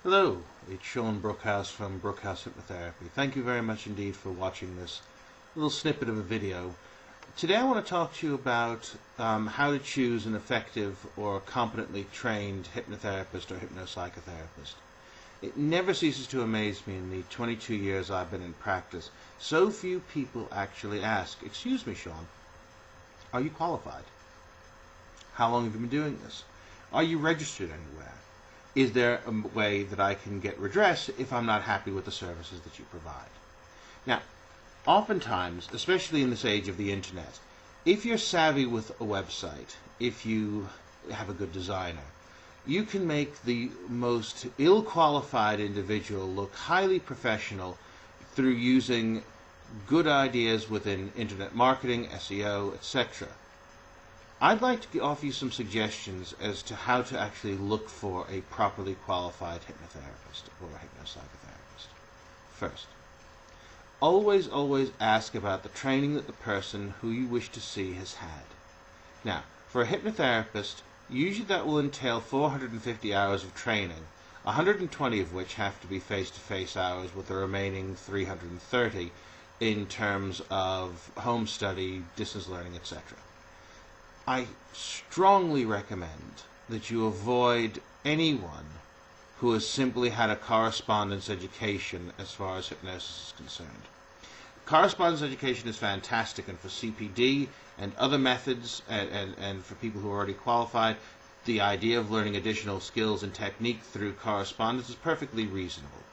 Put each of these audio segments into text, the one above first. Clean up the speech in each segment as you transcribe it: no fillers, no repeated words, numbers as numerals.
Hello, it's Shaun Brookhouse from Brookhouse Hypnotherapy. Thank you very much indeed for watching this little snippet of a video. Today I want to talk to you about how to choose an effective or competently trained hypnotherapist or hypnopsychotherapist. It never ceases to amaze me in the 22 years I've been in practice. So few people actually ask, "Excuse me, Shaun, are you qualified? How long have you been doing this? Are you registered anywhere? Is there a way that I can get redress if I'm not happy with the services that you provide?" Now, oftentimes, especially in this age of the internet, if you're savvy with a website, if you have a good designer, you can make the most ill-qualified individual look highly professional through using good ideas within internet marketing, SEO, etc. I'd like to offer you some suggestions as to how to actually look for a properly qualified hypnotherapist or a hypnopsychotherapist. First, always ask about the training that the person who you wish to see has had. Now, for a hypnotherapist, usually that will entail 450 hours of training, 120 of which have to be face-to-face hours, with the remaining 330 in terms of home study, distance learning, etc. I strongly recommend that you avoid anyone who has simply had a correspondence education as far as hypnosis is concerned. Correspondence education is fantastic, and for CPD and other methods, and for people who are already qualified, the idea of learning additional skills and technique through correspondence is perfectly reasonable.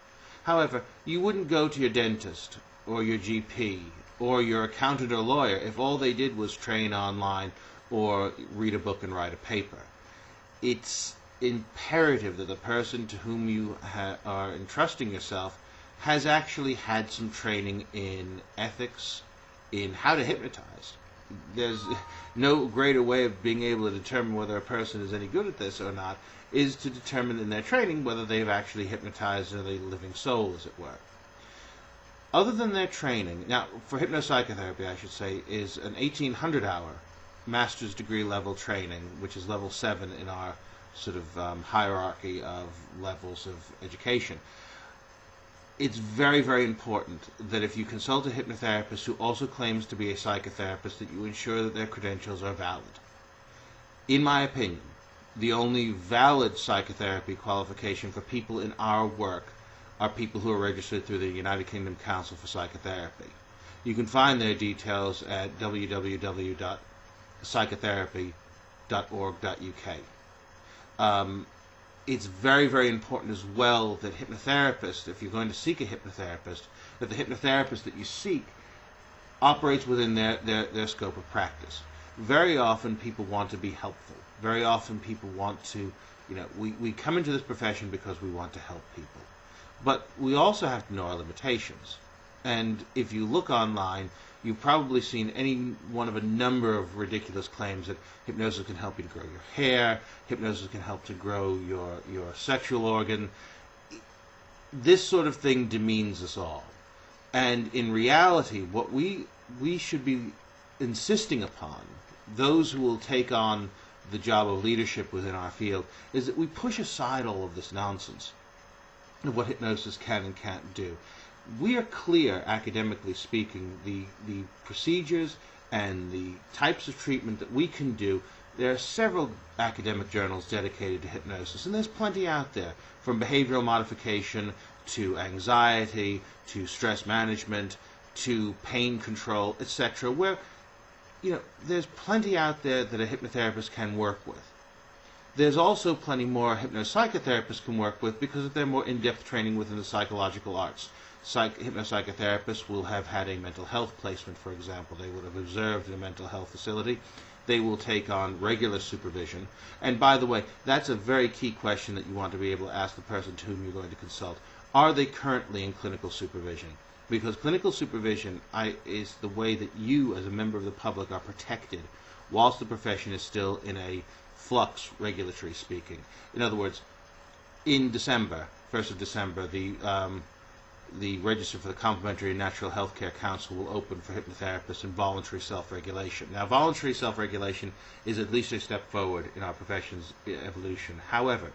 However, you wouldn't go to your dentist or your GP or your accountant or lawyer if all they did was train online or read a book and write a paper. It's imperative that the person to whom you are entrusting yourself has actually had some training in ethics, in how to hypnotize. There's no greater way of being able to determine whether a person is any good at this or not is to determine in their training whether they've actually hypnotized a living soul, as it were. Other than their training, now for hypnopsychotherapy I should say, is an 1800-hour master's degree level training, which is level 7 in our sort of hierarchy of levels of education. It's very important that if you consult a hypnotherapist who also claims to be a psychotherapist, that you ensure that their credentials are valid. In my opinion, the only valid psychotherapy qualification for people in our work are people who are registered through the United Kingdom Council for Psychotherapy. You can find their details at www.psychotherapy.org.uk. It's very important as well that hypnotherapists, if you're going to seek a hypnotherapist, that the hypnotherapist that you seek operates within their scope of practice. Very often people want to be helpful. Very often people want to, we come into this profession because we want to help people. But we also have to know our limitations. And if you look online, you've probably seen any one of a number of ridiculous claims that hypnosis can help you to grow your hair, hypnosis can help to grow your sexual organ. This sort of thing demeans us all. And in reality, what we should be insisting upon, those who will take on the job of leadership within our field, is that we push aside all of this nonsense of what hypnosis can and can't do. We are clear, academically speaking, the procedures and the types of treatment that we can do. There are several academic journals dedicated to hypnosis, and there's plenty out there, from behavioral modification to anxiety to stress management to pain control, etc., where there's plenty out there that a hypnotherapist can work with. There's also plenty more hypnopsychotherapists can work with because of their more in-depth training within the psychological arts. Hypnopsychotherapists will have had a mental health placement, for example. They would have observed in a mental health facility. They will take on regular supervision. And by the way, that's a very key question that you want to be able to ask the person to whom you're going to consult. Are they currently in clinical supervision? Because clinical supervision is the way that you, as a member of the public, are protected whilst the profession is still in a flux, regulatory speaking. In other words, in December, 1st of December, the register for the Complementary and Natural Healthcare Council will open for hypnotherapists in voluntary self-regulation. Now, voluntary self-regulation is at least a step forward in our profession's evolution. However,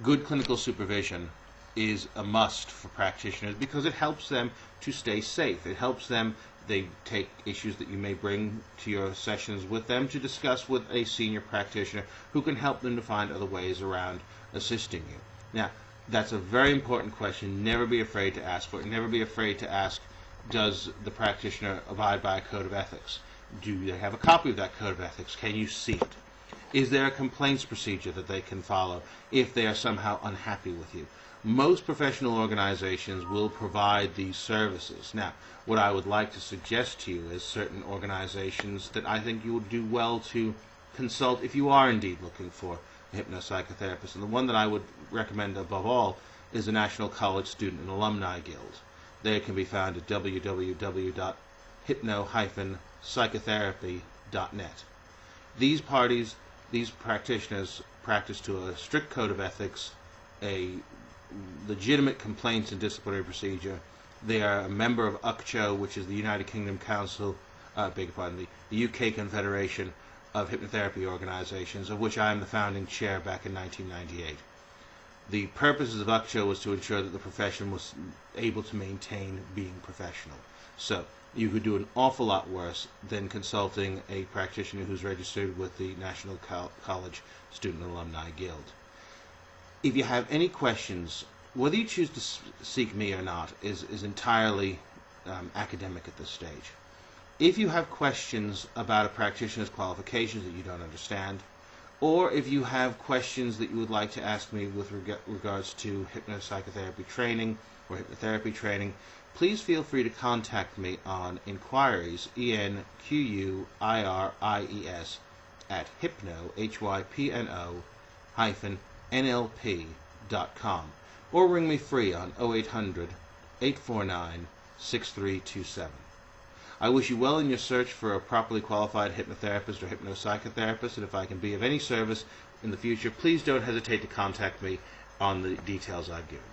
good clinical supervision is a must for practitioners because it helps them to stay safe. It helps them, they take issues that you may bring to your sessions with them to discuss with a senior practitioner who can help them to find other ways around assisting you. Now, that's a very important question. Never be afraid to ask for it. Never be afraid to ask, does the practitioner abide by a code of ethics? Do they have a copy of that code of ethics? Can you see it? Is there a complaints procedure that they can follow if they are somehow unhappy with you? Most professional organizations will provide these services. Now, what I would like to suggest to you is certain organizations that I think you would do well to consult if you are indeed looking for a hypnopsychotherapist. And the one that I would recommend above all is the National College Student and Alumni Guild. They can be found at www.hypno-psychotherapy.net. These parties, these practitioners practice to a strict code of ethics, a legitimate complaints and disciplinary procedure. They are a member of UCCHO, which is the United Kingdom Council, the UK Confederation of Hypnotherapy Organizations, of which I am the founding chair back in 1998. The purposes of UCCHO was to ensure that the profession was able to maintain being professional. So you could do an awful lot worse than consulting a practitioner who's registered with the National College Student and Alumni Guild. If you have any questions, whether you choose to seek me or not is entirely academic at this stage. If you have questions about a practitioner's qualifications that you don't understand, or if you have questions that you would like to ask me with regards to hypnopsychotherapy training or hypnotherapy training, please feel free to contact me on inquiries, ENQUIRIES, at hypno, HYPNO, NLP.com, or ring me free on 0800 849 6327. I wish you well in your search for a properly qualified hypnotherapist or hypnopsychotherapist, and if I can be of any service in the future, please don't hesitate to contact me on the details I've given.